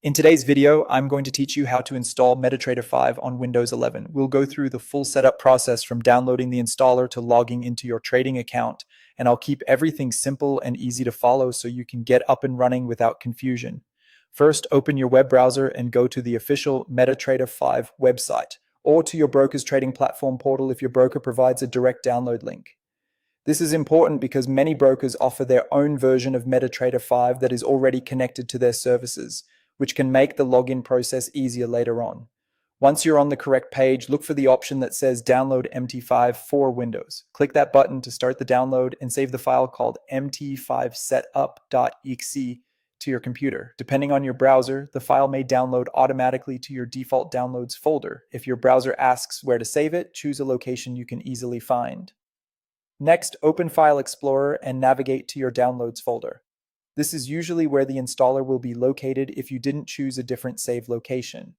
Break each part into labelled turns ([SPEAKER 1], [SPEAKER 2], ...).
[SPEAKER 1] In today's video, I'm going to teach you how to install MetaTrader 5 on Windows 11. We'll go through the full setup process from downloading the installer to logging into your trading account, and I'll keep everything simple and easy to follow so you can get up and running without confusion. First, open your web browser and go to the official MetaTrader 5 website, or to your broker's trading platform portal if your broker provides a direct download link. This is important because many brokers offer their own version of MetaTrader 5 that is already connected to their services, which can make the login process easier later on. Once you're on the correct page, look for the option that says Download MT5 for Windows. Click that button to start the download and save the file called mt5setup.exe to your computer. Depending on your browser, the file may download automatically to your default downloads folder. If your browser asks where to save it, choose a location you can easily find. Next, open File Explorer and navigate to your Downloads folder. This is usually where the installer will be located if you didn't choose a different save location.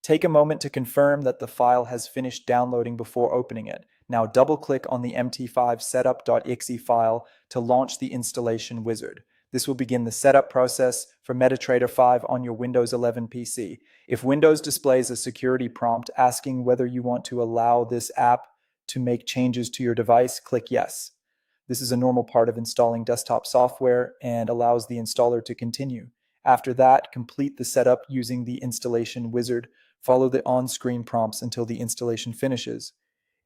[SPEAKER 1] Take a moment to confirm that the file has finished downloading before opening it. Now double-click on the mt5setup.exe file to launch the installation wizard. This will begin the setup process for MetaTrader 5 on your Windows 11 PC. If Windows displays a security prompt asking whether you want to allow this app to make changes to your device, click Yes. This is a normal part of installing desktop software and allows the installer to continue. After that, complete the setup using the installation wizard. Follow the on-screen prompts until the installation finishes.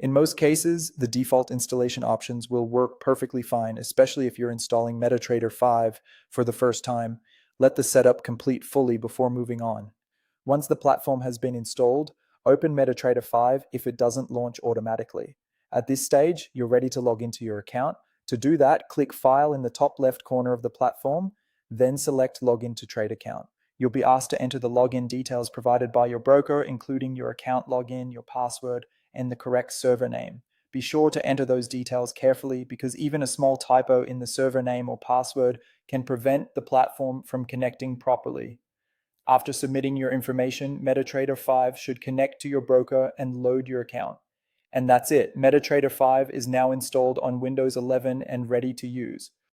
[SPEAKER 1] In most cases, the default installation options will work perfectly fine, especially if you're installing MetaTrader 5 for the first time. Let the setup complete fully before moving on. Once the platform has been installed, open MetaTrader 5 if it doesn't launch automatically. At this stage, you're ready to log into your account. To do that, click File in the top left corner of the platform, then select Login to Trade Account. You'll be asked to enter the login details provided by your broker, including your account login, your password, and the correct server name. Be sure to enter those details carefully because even a small typo in the server name or password can prevent the platform from connecting properly. After submitting your information, MetaTrader 5 should connect to your broker and load your account. And that's it. MetaTrader 5 is now installed on Windows 11 and ready to use.